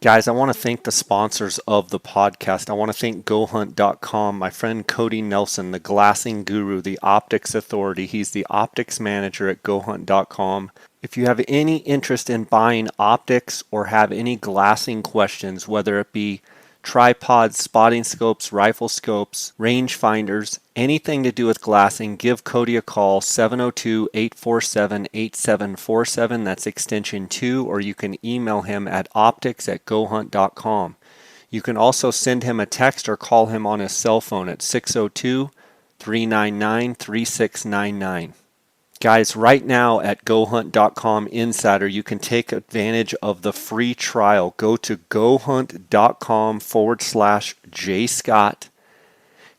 Guys, I want to thank the sponsors of the podcast. I want to thank GoHunt.com, my friend Cody Nelson, the glassing guru, the optics authority. He's the optics manager at GoHunt.com. If you have any interest in buying optics or have any glassing questions, whether it be tripods, spotting scopes, rifle scopes, range finders, anything to do with glassing, give Cody a call, 702-847-8747. That's extension 2, or you can email him at optics@gohunt.com. You can also send him a text or call him on his cell phone at 602-399-3699. Guys, right now at GoHunt.com Insider, you can take advantage of the free trial. Go to GoHunt.com/JScott.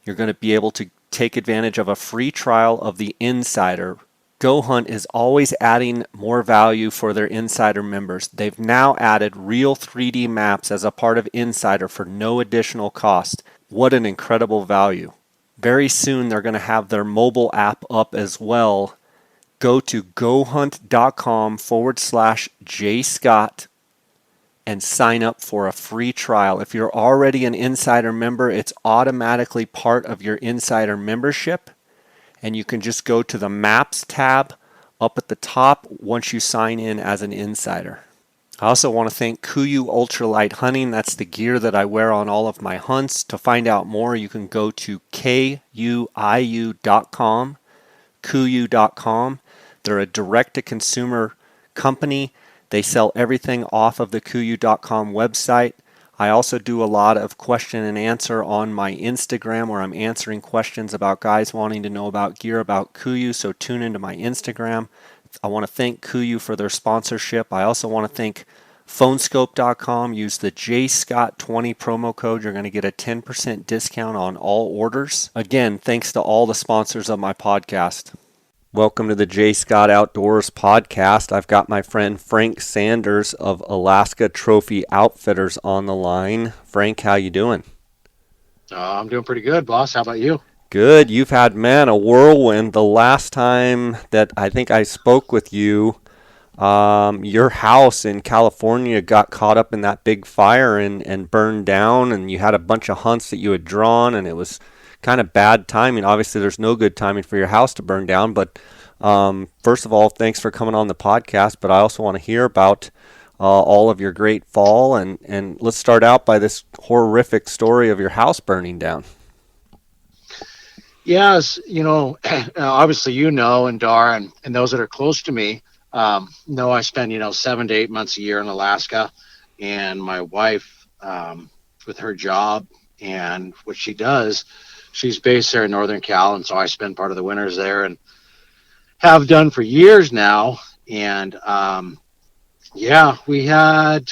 You're going to be able to take advantage of a free trial of the Insider. GoHunt is always adding more value for their Insider members. They've now added real 3D maps as a part of Insider for no additional cost. What an incredible value. Very soon they're going to have their mobile app up as well. Go to GoHunt.com/JScott and sign up for a free trial. If you're already an Insider member, it's automatically part of your Insider membership. And you can just go to the Maps tab up at the top once you sign in as an Insider. I also want to thank KUIU Ultralight Hunting. That's the gear that I wear on all of my hunts. To find out more, you can go to KUIU.com, KUIU.com. They're a direct-to-consumer company. They sell everything off of the KUIU.com website. I also do a lot of question and answer on my Instagram where I'm answering questions about guys wanting to know about gear about KUIU, so tune into my Instagram. I want to thank KUIU for their sponsorship. I also want to thank Phonescope.com. Use the JScott20 promo code. You're going to get a 10% discount on all orders. Again, thanks to all the sponsors of my podcast. Welcome to the J. Scott Outdoors podcast. I've got my friend Frank Sanders of Alaska Trophy Outfitters on the line. Frank, how you doing? I'm doing pretty good, boss. How about you? Good. You've had, man, a whirlwind. The last time that I think I spoke with you, your house in California got caught up in that big fire and burned down, and you had a bunch of hunts that you had drawn, and it was kind of bad timing. Obviously, there's no good timing for your house to burn down, but first of all, thanks for coming on the podcast, but I also want to hear about all of your great fall, and let's start out by this horrific story of your house burning down. Yes, obviously and Dar and those that are close to me know I spend 7 to 8 months a year in Alaska, and my wife with her job and what she does, she's based there in Northern Cal, and so I spend part of the winters there and have done for years now. And we had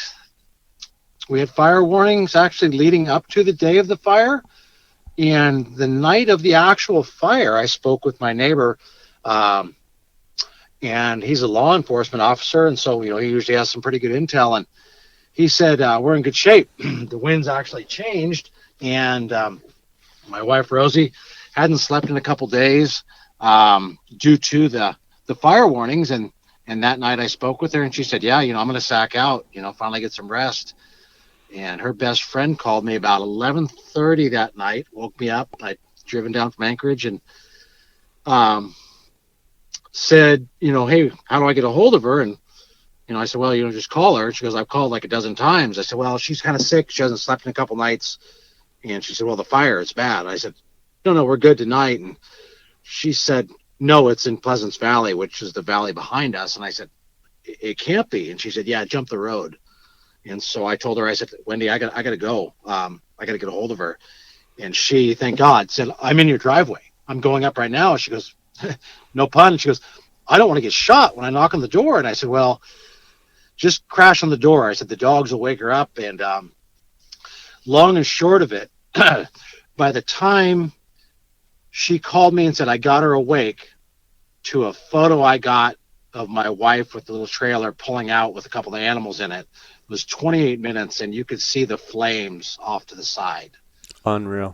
fire warnings actually leading up to the day of the fire. And the night of the actual fire, I spoke with my neighbor, and he's a law enforcement officer, and so he usually has some pretty good intel. And he said we're in good shape. The winds actually changed, and my wife Rosie hadn't slept in a couple days due to the fire warnings. And that night I spoke with her, and she said, "Yeah, I'm going to sack out. Finally get some rest." And her best friend called me about 11:30 that night, woke me up. I'd driven down from Anchorage and said, "Hey, how do I get a hold of her?" And, I said, "Well, just call her." She goes, "I've called like a dozen times." I said, "Well, she's kind of sick. She hasn't slept in a couple nights." And she said, "Well, the fire, it's bad." I said, No, we're good tonight." And she said, "No, it's in Pleasance Valley, which is the valley behind us." And I said, "It can't be." And she said, "Yeah, jump the road." And so I told her, I said, "Wendy, I got to go. I got to get a hold of her." And she, thank God, said, "I'm in your driveway. I'm going up right now." She goes, no pun. She goes, "I don't want to get shot when I knock on the door." And I said, "Well, just crash on the door." I said, "The dogs will wake her up." And long and short of it, by the time she called me and said I got her awake, to a photo I got of my wife with the little trailer pulling out with a couple of animals in it, was 28 minutes, and you could see the flames off to the side. Unreal.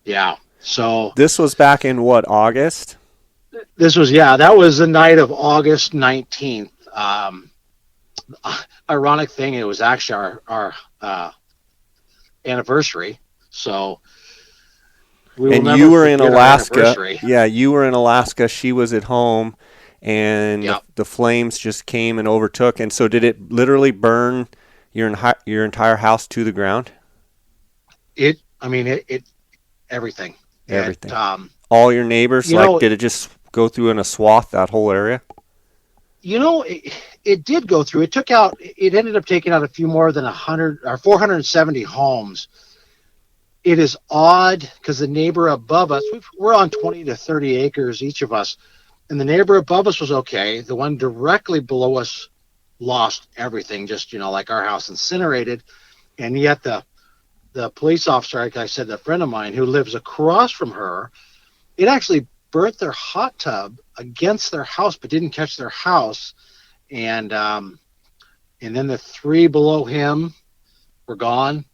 Yeah. So this was back in what, August? That was the night of August 19th. Ironic thing, it was actually our anniversary, so we will And never you were in forget our Alaska. anniversary. Yeah, you were in Alaska. She was at home, and Yeah, the flames just came and overtook. And so, did it literally burn your entire house to the ground? it everything. It Everything. All your neighbors, you like, know did it just go through in a swath that whole area? you know it did go through. It took out. It ended up taking out a few more than 100 or 470 homes. It is odd because the neighbor above us, we're on 20 to 30 acres each of us, and the neighbor above us was okay. The one directly below us lost everything, just like our house incinerated. And yet the police officer, like I said, a friend of mine who lives across from her, it actually burnt their hot tub against their house, but didn't catch their house. And then the three below him were gone,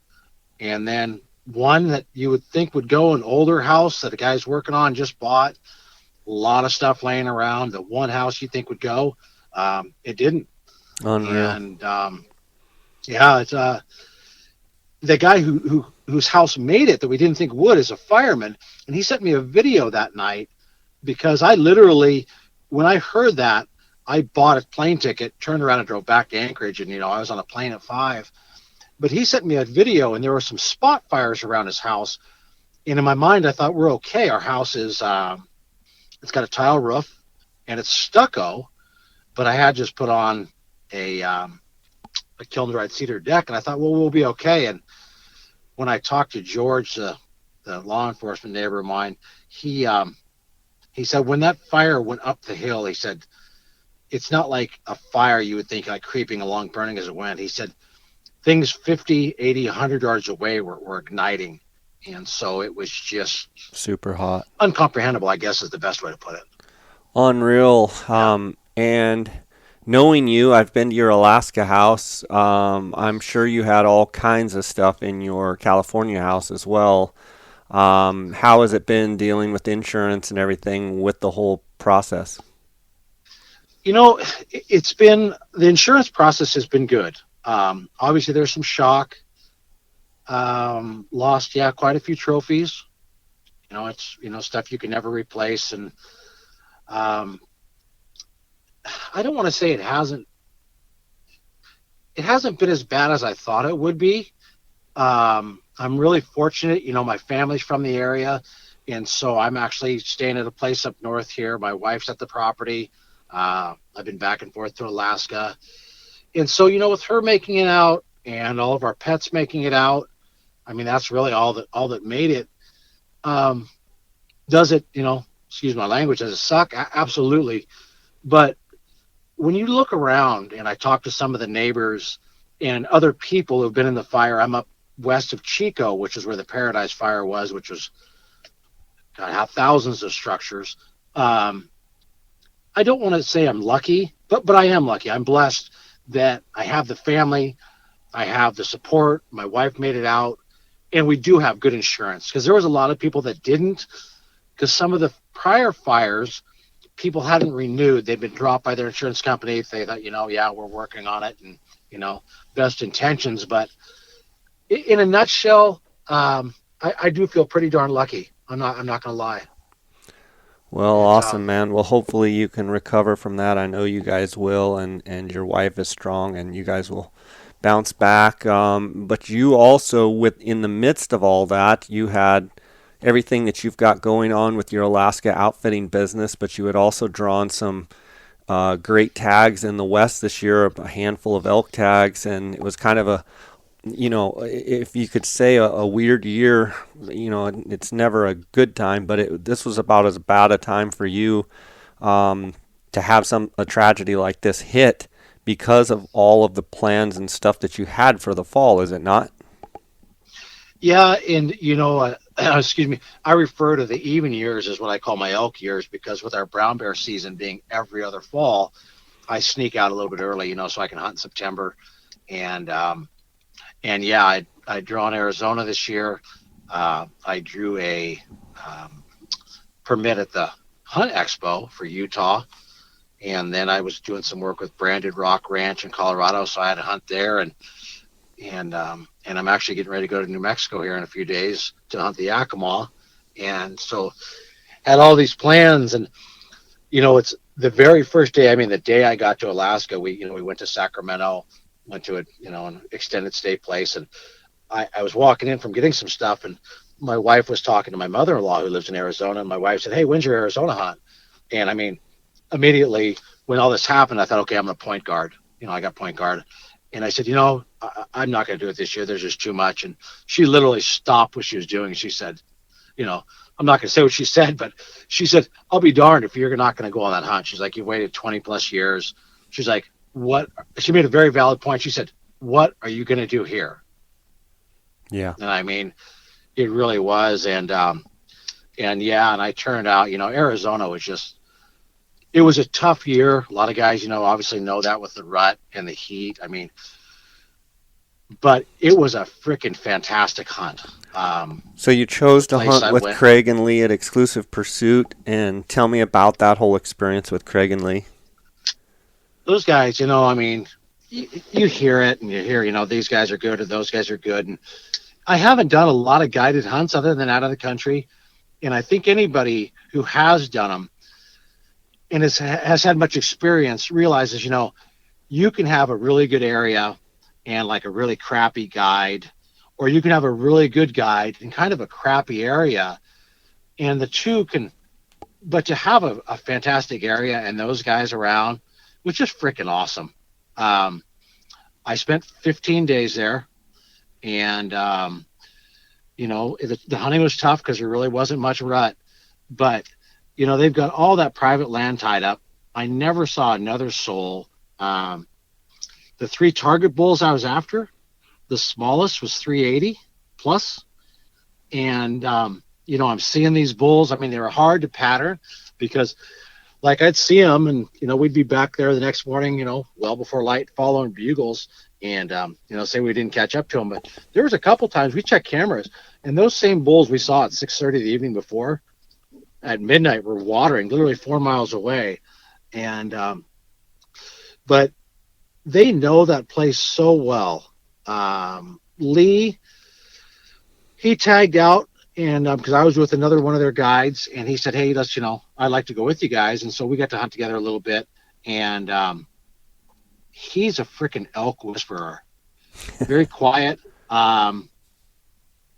and then one that you would think would go, an older house that a guy's working on, just bought, a lot of stuff laying around. The one house you think would go, it didn't. Unreal. And yeah, it's the guy whose house made it that we didn't think would is a fireman, and he sent me a video that night because I literally, when I heard that, I bought a plane ticket, turned around and drove back to Anchorage, and I was on a plane at 5. But he sent me a video, and there were some spot fires around his house. And in my mind, I thought we're okay. Our house is it's got a tile roof and it's stucco, but I had just put on a kiln dried cedar deck, and I thought, well, we'll be okay. And when I talked to George, the law enforcement neighbor of mine, he um, he said when that fire went up the hill, he said it's not like a fire you would think like creeping along, burning as it went. He said things 50, 80, 100 yards away were igniting. And so it was just Super hot. uncomprehendable, I guess is the best way to put it. Unreal. Yeah. And knowing you, I've been to your Alaska house. I'm sure you had all kinds of stuff in your California house as well. How has it been dealing with insurance and everything with the whole process? It's been, the insurance process has been good. Obviously, there's some shock. Lost, yeah, quite a few trophies. It's stuff you can never replace, and um, I don't want to say it hasn't been as bad as I thought it would be. I'm really fortunate. My family's from the area, and so I'm actually staying at a place up north here. My wife's at the property. I've been back and forth to Alaska, and so with her making it out and all of our pets making it out, I mean that's really all that made it. Um, does it? Excuse my language. Does it suck? Absolutely. But when you look around, and I talk to some of the neighbors and other people who've been in the fire, I'm up west of Chico, which is where the Paradise Fire was, which was God, have thousands of structures. Um, I don't want to say I'm lucky, but I am lucky. I'm blessed that I have the family, I have the support. My wife made it out, and we do have good insurance because there was a lot of people that didn't. Because some of the prior fires, people hadn't renewed. They'd been dropped by their insurance company. They thought, yeah, we're working on it, and best intentions. But in a nutshell, I do feel pretty darn lucky. I'm not going to lie. Well, It's awesome, man. Well, hopefully you can recover from that. I know you guys will, and your wife is strong, and you guys will bounce back. But you also, in the midst of all that, you had everything that you've got going on with your Alaska outfitting business, but you had also drawn some great tags in the West this year, a handful of elk tags, and it was kind of if you could say a weird year, it's never a good time, but this was about as bad a time for you um, to have a tragedy like this hit because of all of the plans and stuff that you had for the fall, is it not? Yeah, and excuse me, I refer to the even years as what I call my elk years because with our brown bear season being every other fall, I sneak out a little bit early, so I can hunt in September. And yeah, I drew in Arizona this year. I drew a um, permit at the Hunt Expo for Utah, and then I was doing some work with Branded Rock Ranch in Colorado, so I had to hunt there, and I'm actually getting ready to go to New Mexico here in a few days to hunt the Yakima, and so had all these plans, and it's the very first day. I mean, the day I got to Alaska, we went to Sacramento, went to an extended stay place, and I was walking in from getting some stuff, and my wife was talking to my mother-in-law who lives in Arizona, and my wife said, "Hey, when's your Arizona hunt?" And I mean, immediately when all this happened, I thought, okay, I'm a point guard. I got point guard. And I said, I'm not going to do it this year. There's just too much. And she literally stopped what she was doing. She said, I'm not going to say what she said, but she said, I'll be darned if you're not going to go on that hunt. She's like, you've waited 20 plus years. She's like, what? She made a very valid point. She said, what are you going to do here? Yeah. And I mean, it really was. And I turned out, Arizona was just, it was a tough year. A lot of guys, obviously know that with the rut and the heat. I mean, but it was a freaking fantastic hunt. So you chose to hunt with Craig and Lee at Exclusive Pursuit, and tell me about that whole experience with Craig and Lee. Those guys, I mean, you hear it and you hear, these guys are good or those guys are good. And I haven't done a lot of guided hunts other than out of the country. And I think anybody who has done them and has had much experience realizes, you can have a really good area and like a really crappy guide, or you can have a really good guide and kind of a crappy area. And the two but to have a fantastic area and those guys around was just freaking awesome. I spent 15 days there, and, the hunting was tough because there really wasn't much rut, but they've got all that private land tied up. I never saw another soul. The 3 target bulls I was after, the smallest was 380 plus. And, I'm seeing these bulls. I mean, they were hard to pattern because like I'd see them and, we'd be back there the next morning, well before light following bugles and, say we didn't catch up to them. But there was a couple times we checked cameras and those same bulls we saw at 6:30 the evening before at midnight were watering literally 4 miles away. And, but they know that place so well. Lee, he tagged out and because I was with another one of their guides and he said, hey, I'd like to go with you guys. And so we got to hunt together a little bit. And he's a freaking elk whisperer, very quiet.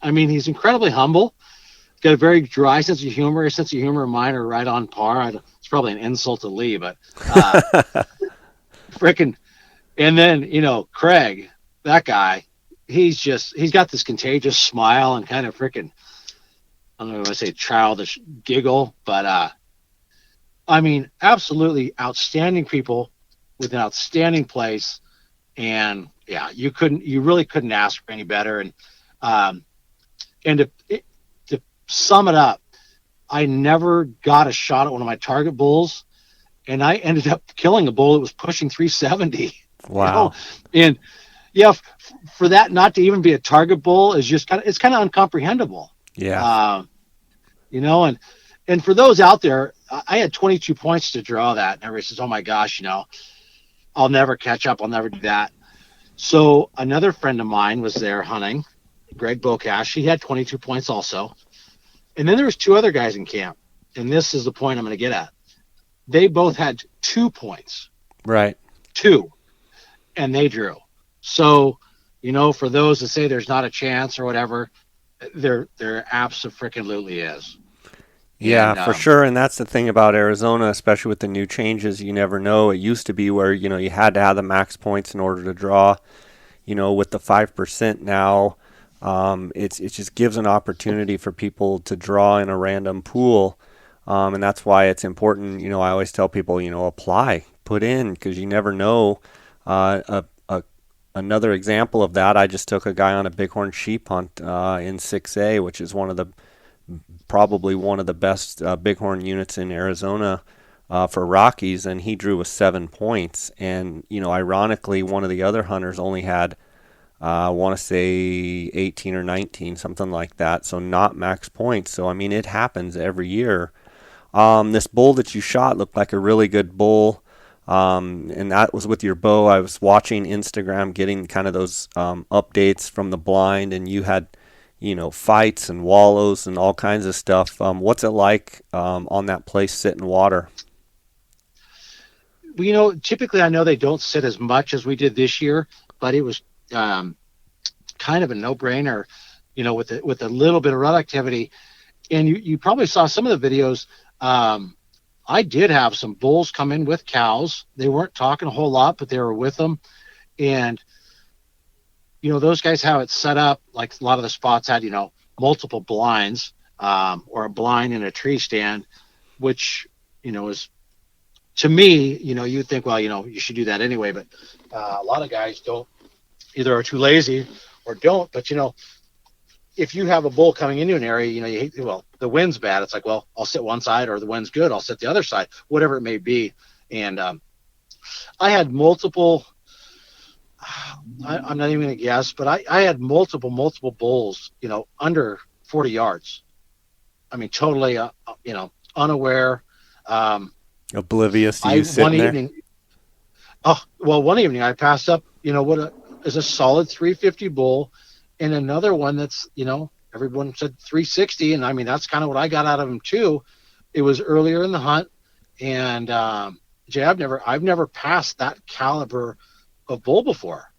He's incredibly humble. Got a very dry sense of humor. His sense of humor and mine are right on par. It's probably an insult to Lee, but freaking. And then, Craig, that guy, he's got this contagious smile and kind of freaking, I don't know if I say childish giggle, but absolutely outstanding people with an outstanding place. And yeah, you really couldn't ask for any better. And to sum it up, I never got a shot at one of my target bulls, and I ended up killing a bull that was pushing 370. Wow. And yeah, for that not to even be a target bull is just it's kind of incomprehensible. Yeah. And for those out there, I had 22 points to draw that. And everybody says, oh my gosh, I'll never catch up. I'll never do that. So another friend of mine was there hunting, Greg Bocash. He had 22 points also. And then there was 2 other guys in camp. And this is the point I'm going to get at. They both had 2 points. Right. 2. And they drew. So, for those that say there's not a chance or whatever, there absolutely is. Yeah, and, for sure. And that's the thing about Arizona, especially with the new changes. You never know. It used to be where, you had to have the max points in order to draw. With the 5% now, it just gives an opportunity for people to draw in a random pool. And that's why it's important. I always tell people, apply, put in, because you never know. Another example of that, I just took a guy on a bighorn sheep hunt in 6A, which is probably one of the best bighorn units in Arizona for Rockies, and he drew with 7 points. And ironically, one of the other hunters only had I want to say 18 or 19, something like that. So not max points. So it happens every year. This bull that you shot looked like a really good bull. And that was with your bow. I was watching Instagram, getting kind of those updates from the blind, and you had, fights and wallows and all kinds of stuff. What's it like on that place sitting water? Well, typically I know they don't sit as much as we did this year, but it was um, kind of a no-brainer, with a little bit of rut activity. And you probably saw some of the videos. Um, I did have some bulls come in with cows. They weren't talking a whole lot, but they were with them. And those guys have it set up like a lot of the spots had, multiple blinds, or a blind in a tree stand, which is, to me, you'd think, well, you should do that anyway. But a lot of guys don't, either are too lazy or don't. But if you have a bull coming into an area, you hate, well, the wind's bad. It's like, well, I'll sit one side, or the wind's good, I'll sit the other side, whatever it may be. And I had multiple. I'm not even going to guess, but I had multiple bulls, under 40 yards. I mean, totally, unaware. Um, Oblivious to I you one sitting there? evening, oh well, one evening I passed up, is a solid 350 bull, and another one that's, everyone said 360, and I mean that's kind of what I got out of him too. It was earlier in the hunt, and Jay, I've never passed that caliber of bull before.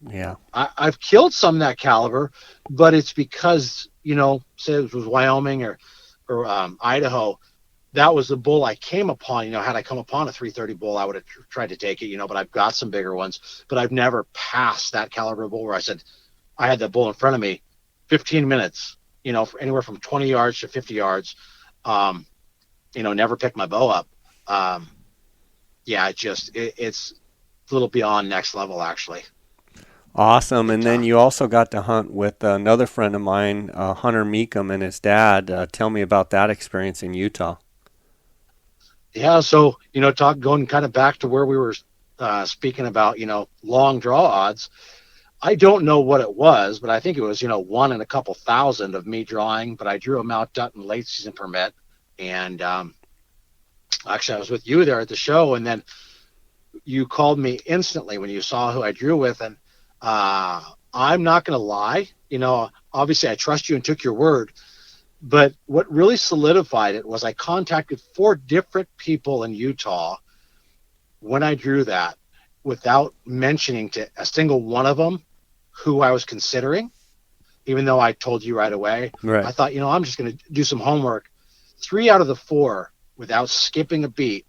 Yeah. I've killed some that caliber, but it's because, say it was Wyoming or Idaho. That was the bull I came upon. Had I come upon a 330 bull, I would have tried to take it. But I've got some bigger ones. But I've never passed that caliber bull where I said I had that bull in front of me, 15 minutes. Anywhere from 20 yards to 50 yards. Never picked my bow up. Yeah, it's a little beyond next level actually. Awesome. Big And then time. you also got to hunt with another friend of mine, Hunter Meekum, and his dad. Tell me about that experience in Utah. Yeah, so going kind of back to where we were speaking about, long draw odds. I don't know what it was, but I think it was, one in a couple thousand of me drawing. But I drew a Mount Dutton late season permit, and actually I was with you there at the show, and then you called me instantly when you saw who I drew with, and I'm not going to lie, obviously I trust you and took your word. But what really solidified it was I contacted 4 different people in Utah when I drew that, without mentioning to a single one of them who I was considering, even though I told you right away. I Right. thought, I'm just going to do some homework. 3 out of the 4, without skipping a beat,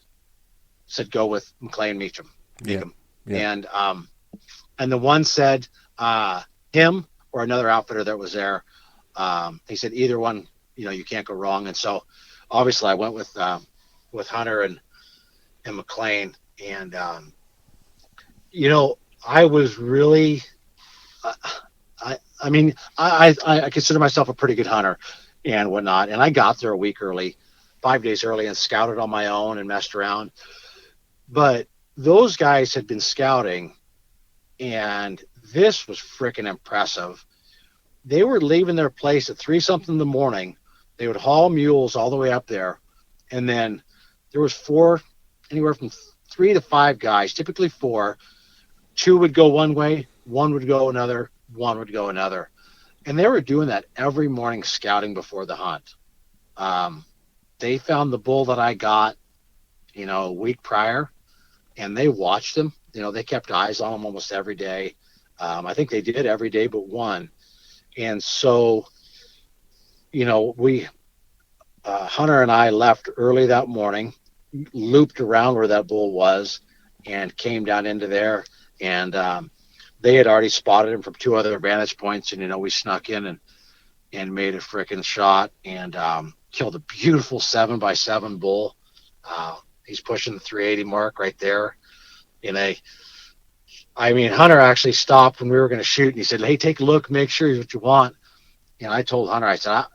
said go with McLean Meacham. Yeah. Meekum. Yeah. And the one said him or another outfitter that was there. He said either one, you can't go wrong. And so obviously I went with Hunter and McLean. And I was really, uh, I mean, I consider myself a pretty good hunter and whatnot. And I got there a week early, 5 days early, and scouted on my own and messed around. But those guys had been scouting, and this was freaking impressive. They were leaving their place at 3 something in the morning. They would haul mules all the way up there, and then there was anywhere from 3 to 5 guys, typically 4. 2 would go one way, 1 would go another, 1 would go another, and they were doing that every morning, scouting before the hunt. Um, they found the bull that I got, a week prior, and they watched him. They kept eyes on him almost every day. I think they did every day but one. And so, we Hunter and I left early that morning, looped around where that bull was, and came down into there. And they had already spotted him from 2 other vantage points, and we snuck in and made a freaking shot, and killed a beautiful 7x7 bull. He's pushing the 380 mark right there. And Hunter actually stopped when we were going to shoot, and he said, "Hey, take a look, make sure it's what you want." And I told Hunter, I said,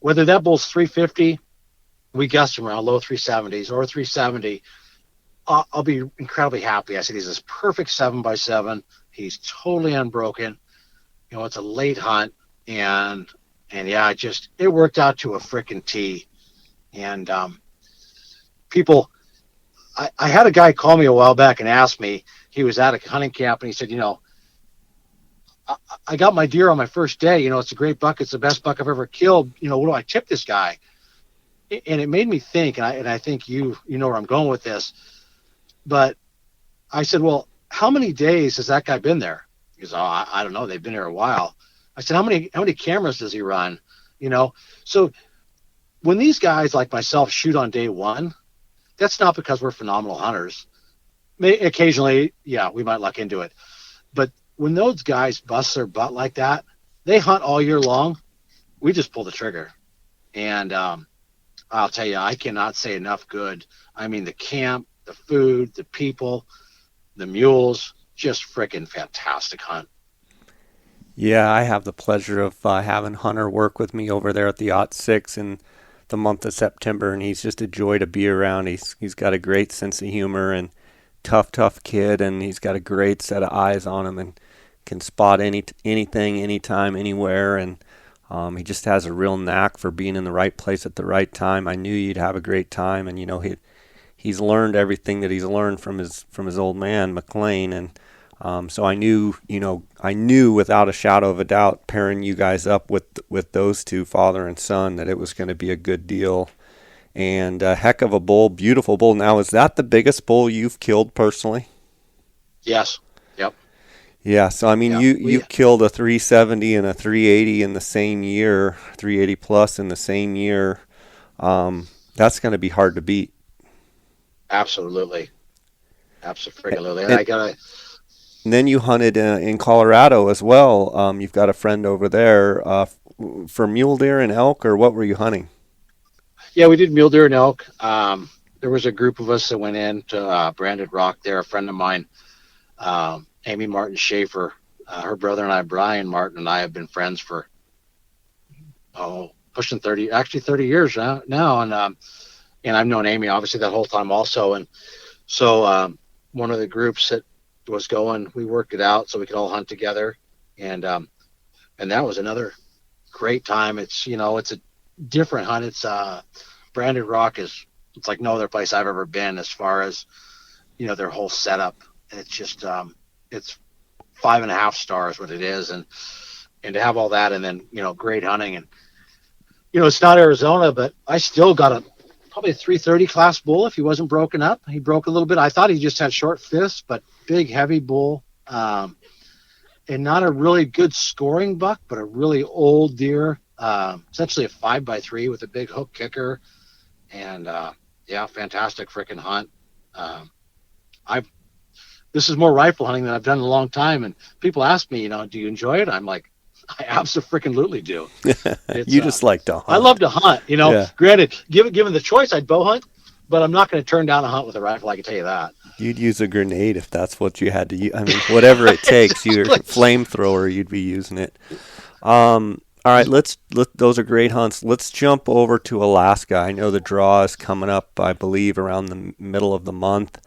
whether that bull's 350, we guessed him around low 370s, or 370, I'll be incredibly happy. I said, he's this perfect 7x7. He's totally unbroken. It's a late hunt, and yeah, it worked out to a freaking T. And people, I had a guy call me a while back and ask me, he was at a hunting camp and he said, I, I got my deer on my first day. It's a great buck. It's the best buck I've ever killed. What do I tip this guy? And it made me think, and I think you know where I'm going with this. But I said, well, how many days has that guy been there? He goes, oh, I don't know. They've been here a while. I said, how many cameras does he run? So when these guys like myself shoot on day one, that's not because we're phenomenal hunters. Occasionally, yeah, we might luck into it. But when those guys bust their butt like that, they hunt all year long. We just pull the trigger. And I'll tell you, I cannot say enough good. I mean, the camp, the food, the people, the mules, just freaking fantastic hunt. Yeah, I have the pleasure of having Hunter work with me over there at the Ot 6 in the month of September, and he's just a joy to be around. He's got a great sense of humor and tough kid, and he's got a great set of eyes on him and can spot anything, anytime, anywhere, and he just has a real knack for being in the right place at the right time. I knew you'd have a great time, and he's learned everything that he's learned from his old man McLean, and so I knew without a shadow of a doubt, pairing you guys up with those two, father and son, that it was going to be a good deal. And a heck of a bull, beautiful bull. Now, is that the biggest bull you've killed personally? Yes. Yep. Yeah. So I mean, Yeah. you killed a 370 and a 380 in the same year, 380 plus in the same year. That's going to be hard to beat. Absolutely. Absolutely. And And, I gotta. and then you hunted in Colorado as well. You've got a friend over there for mule deer and elk, or what were you hunting? Yeah, we did mule deer and elk. There was a group of us that went in to Branded Rock there. A friend of mine, Amy Martin Schaefer, her brother and I, Brian Martin, and I have been friends for pushing 30, actually 30 years now. And I've known Amy obviously that whole time also. And so one of the groups that was going, we worked it out so we could all hunt together, and that was another great time. It's a different hunt. It's Branded Rock it's like no other place I've ever been as far as their whole setup. And it's just it's 5.5 stars what it is, and to have all that, and then great hunting. And it's not Arizona, but I still got probably a 330 class bull if he wasn't broken up. He broke a little bit. I thought he just had short fists, but big heavy bull, and not a really good scoring buck, but a really old deer, essentially a 5x3 with a big hook kicker. And yeah, fantastic freaking hunt. I've This is more rifle hunting than I've done in a long time, and people ask me, do you enjoy it? I'm like, I absolutely do. You just like to hunt. I love to hunt. Yeah. Granted, given the choice, I'd bow hunt, but I'm not going to turn down a hunt with a rifle. I can tell you that. You'd use a grenade if that's what you had to use. I mean, whatever it takes, your flamethrower, you'd be using it. All right, those are great hunts. Let's jump over to Alaska. I know the draw is coming up, I believe, around the middle of the month.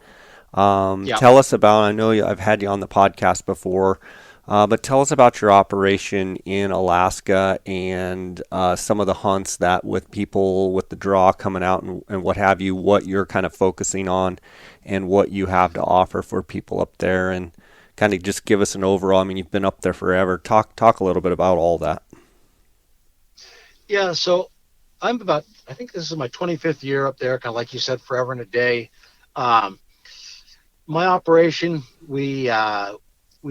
Yeah. Tell us about, I know I've had you on the podcast before, but tell us about your operation in Alaska and some of the hunts that with people with the draw coming out and what have you, what you're kind of focusing on and what you have to offer for people up there, and kind of just give us an overall. I mean, you've been up there forever. Talk a little bit about all that. Yeah, so I think this is my 25th year up there, kind of like you said, forever and a day. My operation, we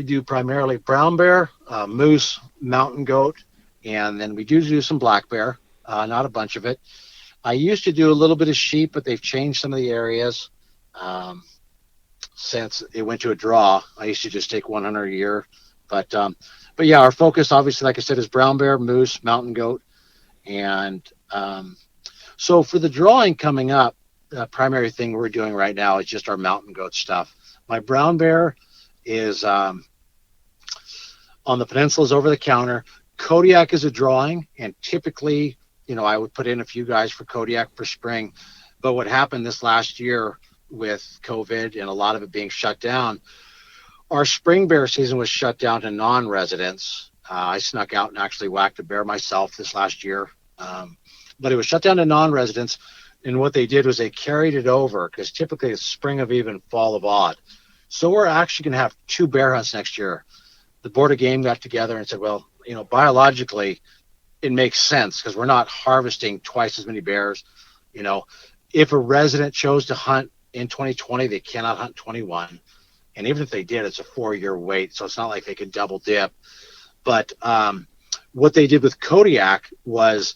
do primarily brown bear, moose, mountain goat, and then we do some black bear, not a bunch of it. I used to do a little bit of sheep, but they've changed some of the areas since it went to a draw. I used to just take 100 a year, but yeah, our focus, obviously, like I said, is brown bear, moose, mountain goat, and so for the drawing coming up, the primary thing we're doing right now is just our mountain goat stuff. My brown bear is on the peninsulas over the counter. Kodiak is a drawing, and typically, I would put in a few guys for Kodiak for spring. But what happened this last year with COVID and a lot of it being shut down, our spring bear season was shut down to non-residents. I snuck out and actually whacked a bear myself this last year, but it was shut down to non-residents. And what they did was they carried it over because typically it's spring of even, fall of odd. So we're actually going to have two bear hunts next year. The Board of Game got together and said, well, biologically, it makes sense because we're not harvesting twice as many bears. You know, if a resident chose to hunt in 2020, they cannot hunt 21. And even if they did, it's a 4-year wait. So it's not like they could double dip. But what they did with Kodiak was,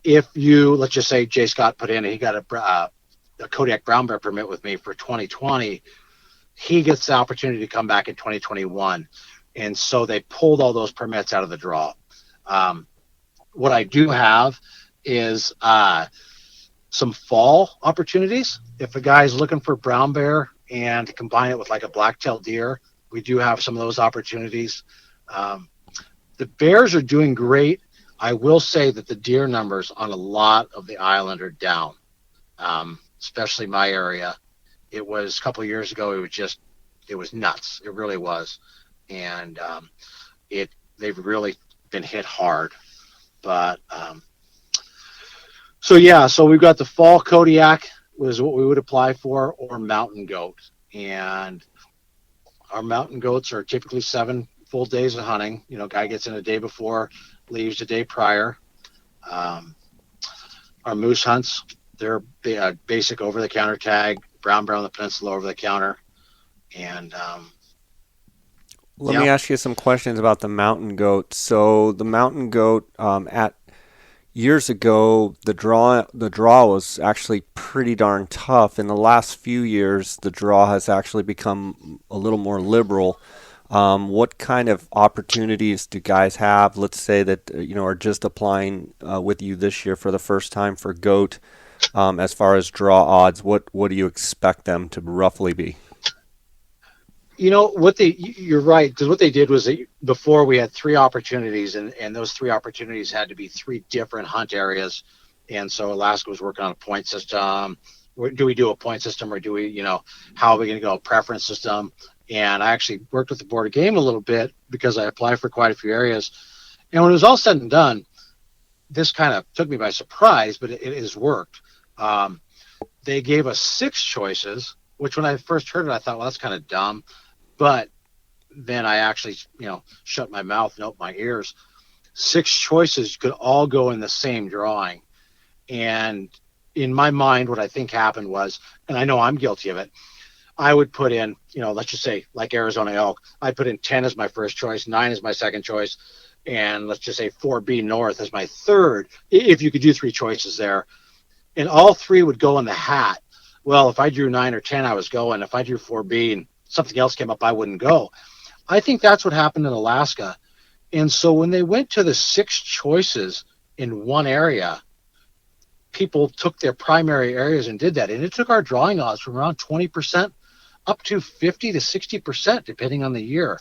if you, let's just say Jay Scott put in, he got a Kodiak brown bear permit with me for 2020, he gets the opportunity to come back in 2021. And so they pulled all those permits out of the draw. What I do have is some fall opportunities. If a guy's looking for brown bear and combine it with like a black-tailed deer, we do have some of those opportunities. The bears are doing great. I will say that the deer numbers on a lot of the island are down, especially my area. It was a couple of years ago. It was nuts. It really was. And they've really been hit hard. But so we've got the fall Kodiak was what we would apply for, or mountain goat. And our mountain goats are typically 7 full days of hunting. Guy gets in a day before, leaves a day prior. Our moose hunts, they're basic over-the-counter tag, brown bear on the peninsula over the counter. And Let me ask you some questions about the mountain goat. So the mountain goat, at years ago, the draw was actually pretty darn tough. In the last few years, the draw has actually become a little more liberal. What kind of opportunities do guys have? Let's say that are just applying with you this year for the first time for goat. As far as draw odds, what do you expect them to roughly be? You're right, because what they did was before we had 3 opportunities, and those 3 opportunities had to be 3 different hunt areas. And so Alaska was working on a point system. Do we do a point system, or do we, how are we going to go a preference system? And I actually worked with the Board of Game a little bit because I applied for quite a few areas. And when it was all said and done, this kind of took me by surprise, but it has worked. They gave us 6 choices, which when I first heard it, I thought, well, that's kind of dumb. But then I actually, shut my mouth and opened my ears. 6 choices could all go in the same drawing. And in my mind, what I think happened was, and I know I'm guilty of it, I would put in, let's just say, like Arizona elk, I'd put in 10 as my first choice, 9 as my second choice, and let's just say 4B North as my third, if you could do 3 choices there. And all 3 would go in the hat. Well, if I drew 9 or 10, I was going. If I drew 4B and something else came up, I wouldn't go. I think that's what happened in Alaska. And so when they went to the 6 choices in one area, people took their primary areas and did that. And it took our drawing odds from around 20% up to 50 to 60%, depending on the year.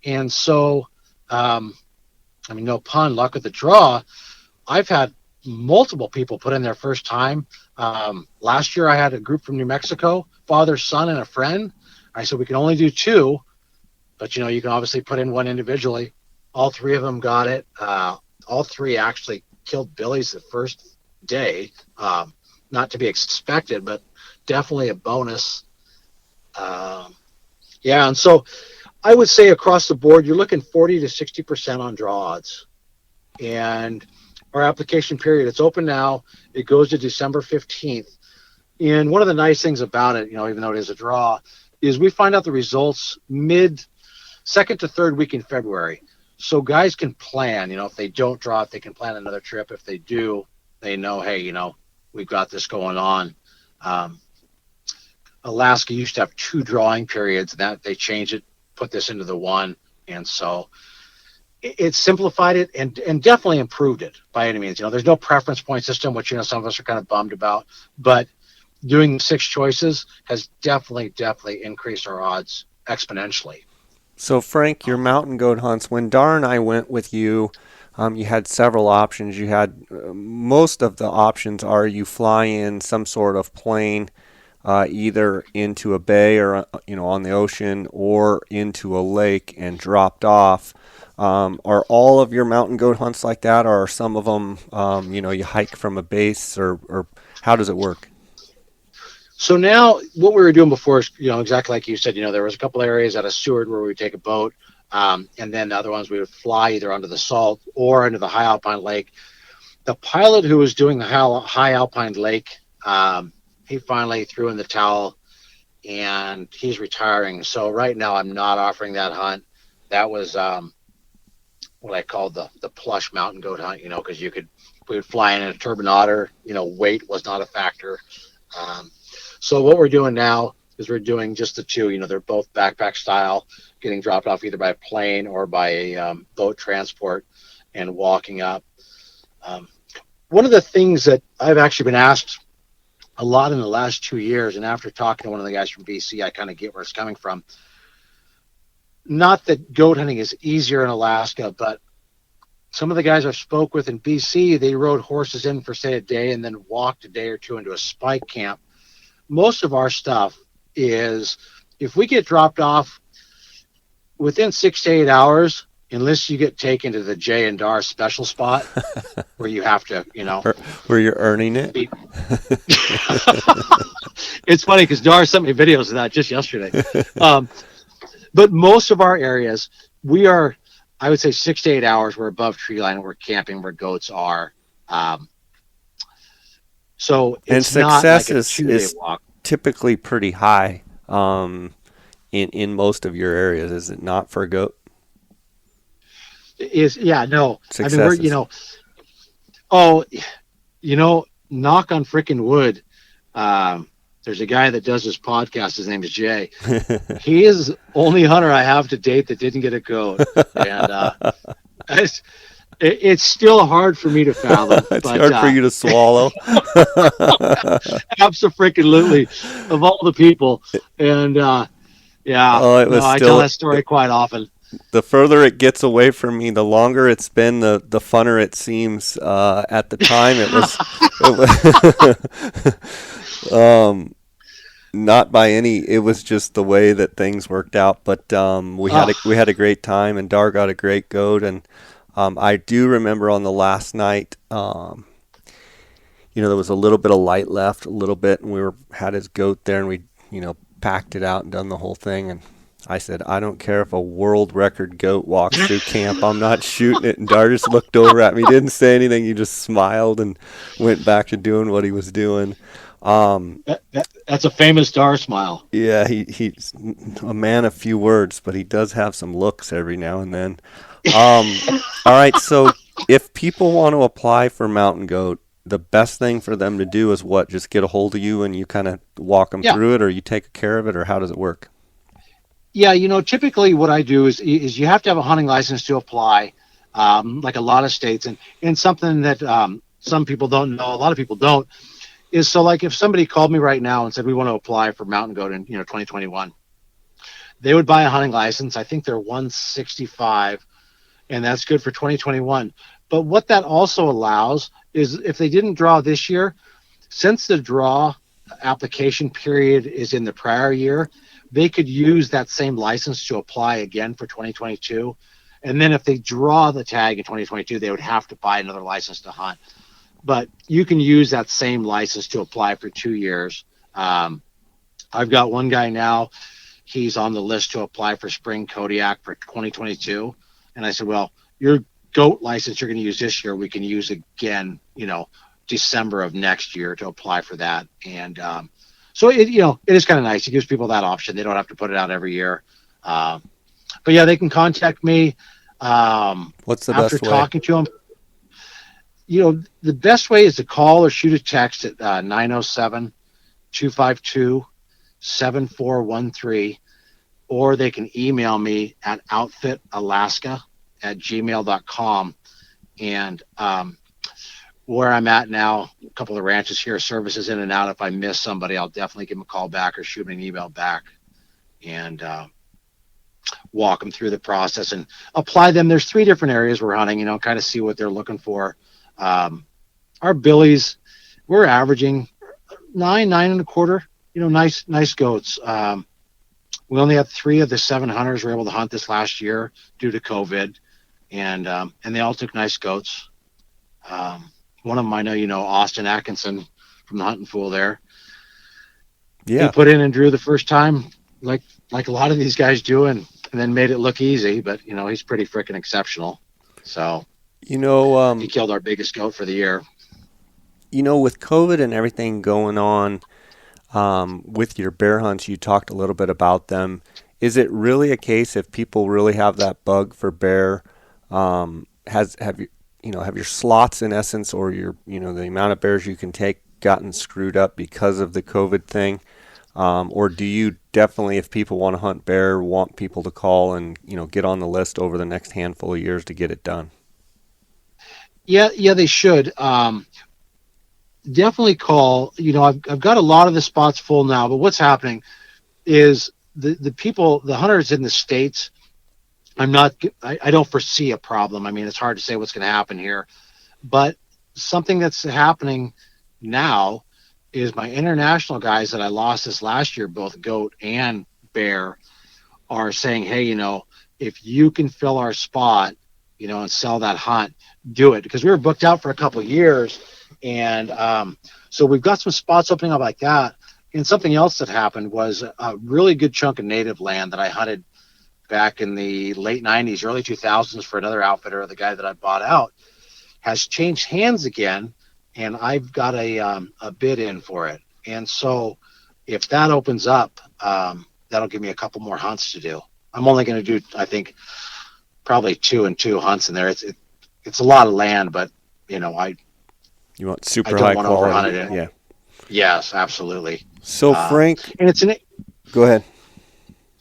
And so, no pun, luck of the draw. I've had multiple people put in their first time. Last year I had a group from New Mexico, father, son, and a friend. I said, we can only do 2, but you can obviously put in 1 individually. All 3 of them got it. All 3 actually killed billies the first day. Not to be expected, but definitely a bonus. And so I would say across the board, you're looking 40 to 60% on draw odds. And our application period, it's open now. It goes to December 15th. And one of the nice things about it, even though it is a draw, is we find out the results second to third week in February. So guys can plan, if they don't draw it, they can plan another trip. If they do, they know, hey, we've got this going on. Alaska used to have 2 drawing periods, and that they changed it, put this into the 1. And so it simplified it and definitely improved it by any means. There's no preference point system, which, some of us are kind of bummed about, but doing 6 choices has definitely increased our odds exponentially. So Frank, your mountain goat hunts, when Dar and I went with you, you had several options. You had most of the options are you fly in some sort of plane, either into a bay or on the ocean, or into a lake and dropped off. Are all of your mountain goat hunts like that, or are some of them you hike from a base, or how does it work? So now what we were doing before is, exactly like you said, there was a couple areas at a Seward where we would take a boat. And then the other ones we would fly either under the salt or into the high alpine lake. The pilot who was doing the high alpine lake, he finally threw in the towel and he's retiring. So right now I'm not offering that hunt. That was what I called the plush mountain goat hunt, because we would fly in a turbine otter, weight was not a factor. Um, so what we're doing now is we're doing just the two, they're both backpack style, getting dropped off either by plane or by a boat transport and walking up. Um, One of the things that I've actually been asked a lot in the last 2 years, and after talking to one of the guys from BC, I kind of get where it's coming from. Not that goat hunting is easier in Alaska, but some of the guys I've spoke with in BC, they rode horses in for say a day and then walked a day or two into a spike camp. Most of our stuff is if we get dropped off within 6 to 8 hours, unless you get taken to the J and Dar special spot where you have to, Where you're earning it. be. It's funny because Dar sent me videos of that just yesterday. But most of our areas, we are, I would say 6 to 8 hours, we're above tree line and we're camping where goats are. So And it's not success like a 2 day is walk. typically pretty high in most of your areas, is it not, for a goat? Yeah, no. I mean, Successes. oh, knock on freaking wood. There's a guy that does this podcast. His name is Jay. He is the only hunter I have to date that didn't get a goat. And it's still hard for me to fathom. It's But hard for you to swallow. absolutely, of all the people. And yeah, Oh, it no, was I tell still that story quite often. the further it gets away from me, the longer it's been, the funner it seems. At the time, it was not by any. It was just the way that things worked out. But we had a great time, and Dar got a great goat, and I do remember on the last night. There was a little bit of light left, a little bit, and had his goat there, and we packed it out and done the whole thing, and I said, I don't care if a world record goat walks through camp. I'm not shooting it. And Dar just looked over at me, didn't say anything. He just smiled and went back to doing what he was doing. That's a famous Dar smile. Yeah, he's a man of few words, but he does have some looks every now and then. All right, so if people want to apply for mountain goat, the best thing for them to do is what? Just get a hold of you and you kind of walk them Yeah. through it, or you take care of it, or how does it work? Yeah, typically what I do is you have to have a hunting license to apply, like a lot of states, and something that some people don't know, a lot of people don't, is so like if somebody called me right now and said we want to apply for mountain goat in 2021, they would buy a hunting license. I think they're 165, and that's good for 2021. But what that also allows is if they didn't draw this year, since the draw application period is in the prior year, they could use that same license to apply again for 2022. And then if they draw the tag in 2022, they would have to buy another license to hunt. But you can use that same license to apply for 2 years. I've got one guy now, he's on the list to apply for spring Kodiak for 2022. And I said, well, your goat license you're going to use this year, we can use again, December of next year to apply for that. And so it is kind of nice. It gives people that option. They don't have to put it out every year. But yeah, they can contact me What's the after best way? talking to them. The best way is to call or shoot a text at 907-252-7413, or they can email me at outfitalaska@gmail.com. And where I'm at now, a couple of ranches here, services in and out. If I miss somebody, I'll definitely give them a call back or shoot me an email back and walk them through the process and apply them. There's 3 different areas we're hunting, kind of see what they're looking for. Our billies, we're averaging 9.25, nice goats. We only had 3 of the 7 hunters were able to hunt this last year due to COVID, and they all took nice goats. One of them I know, Austin Atkinson from the Hunting Fool there. Yeah. he put in and drew the first time, like a lot of these guys do, and then made it look easy. But he's pretty freaking exceptional. So You know, he killed our biggest goat for the year. with COVID and everything going on, with your bear hunts, you talked a little bit about them. Is it really a case if people really have that bug for bear? Has have you have your slots in essence, or your the amount of bears you can take gotten screwed up because of the COVID thing? Or do you definitely, if people want to hunt bear, want people to call and get on the list over the next handful of years to get it done? Yeah, yeah, they should. Definitely call. I've got a lot of the spots full now, but what's happening is the people, the hunters in the States, I'm not, I don't foresee a problem. I mean, it's hard to say what's going to happen here, but something that's happening now is my international guys that I lost this last year, both goat and bear, are saying, hey, if you can fill our spot, and sell that hunt, do it. Because we were booked out for a couple of years. And so we've got some spots opening up like that. And something else that happened was a really good chunk of native land that I hunted back in the late 90s, early 2000s for another outfitter, the guy that I bought out, has changed hands again. And I've got a bid in for it. And so if that opens up, that'll give me a couple more hunts to do. I'm only going to do, I think, probably 2 and 2 hunts in there. It's a lot of land, but I You want I super don't high want to overhunt quality? it. Yeah. Yes, absolutely. So Frank, And it's an go ahead.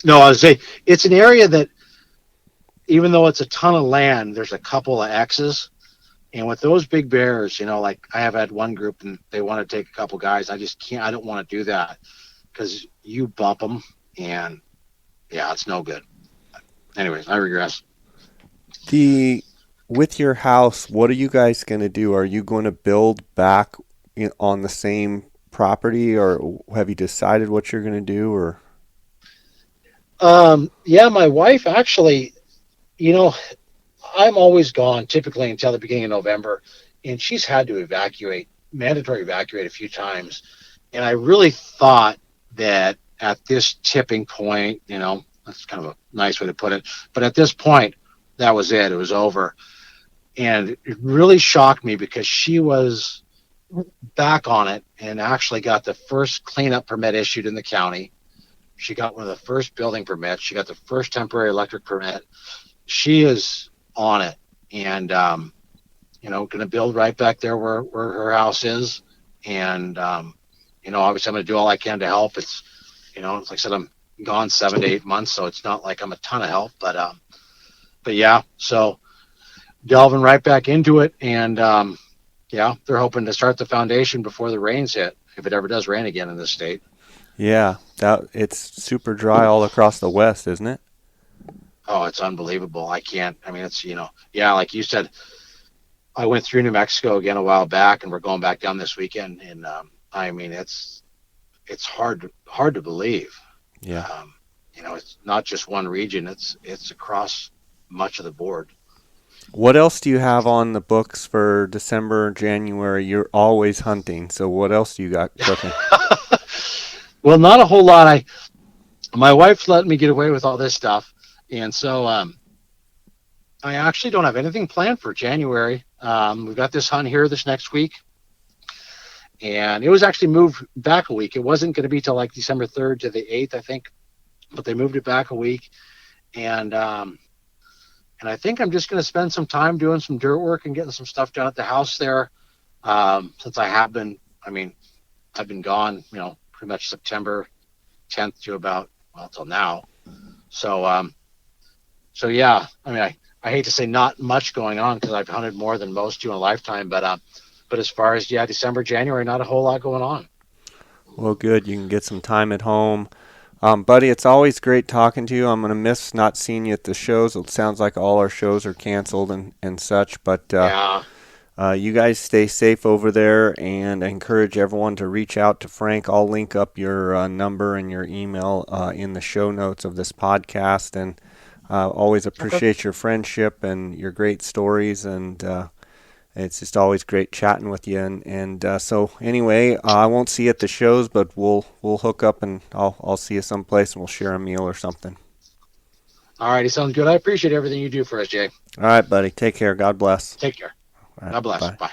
no, I was saying it's an area that even though it's a ton of land, there's a couple of X's. And with those big bears, like I have had one group and they want to take a couple guys. I just can't. I don't want to do that because you bump them, and yeah, it's no good. Anyways, I regress. The With your house, what are you guys going to do? Are you going to build back on the same property, or have you decided what you're going to do? Or Yeah, my wife actually, you know, I'm always gone typically until the beginning of November, and she's had to mandatory evacuate a few times. And I really thought that at this tipping point, that's kind of a nice way to put it, but at this point, that was it. It was over. And it really shocked me because she was back on it and actually got the first cleanup permit issued in the county. She got one of the first building permits. She got the first temporary electric permit. She is on it, and going to build right back there where her house is. And obviously, I'm going to do all I can to help. It's like I said, I'm gone 7 to 8 months, so it's not like I'm a ton of help, but yeah. So delving right back into it, and yeah, they're hoping to start the foundation before the rains hit, if it ever does rain again in this state. yeah, that it's super dry all across the West, isn't it? Oh, it's unbelievable. I can't. I mean, it's yeah, like you said, I went through New Mexico again a while back, and we're going back down this weekend. And I mean, it's hard to believe. Yeah. It's not just one region. It's across much of the board. What else do you have on the books for December, January? You're always hunting, so what else do you got cooking? Well, not a whole lot. My wife's letting me get away with all this stuff, and so I actually don't have anything planned for January. We've got this hunt here this next week, and it was actually moved back a week. It wasn't going to be till like December 3rd to the 8th, I think, but they moved it back a week. And I think I'm just going to spend some time doing some dirt work and getting some stuff done at the house there. Since I've been gone, pretty much September 10th to about, well, till now. So yeah, I mean, I hate to say not much going on because I've hunted more than most do in a lifetime, but as far as, yeah, December, January, not a whole lot going on. Well, good. You can get some time at home. Buddy, it's always great talking to you. I'm going to miss not seeing you at the shows. It sounds like all our shows are canceled and such, but Yeah. you guys stay safe over there, and I encourage everyone to reach out to Frank. I'll link up your number and your email in the show notes of this podcast, and always Okay. appreciate your friendship and your great stories, and It's just always great chatting with you. And so anyway, I won't see you at the shows, but we'll hook up and I'll see you someplace and we'll share a meal or something. All righty, sounds good. I appreciate everything you do for us, Jay. All right, buddy. Take care. God bless. Take care. All right. God bless. Bye. Bye.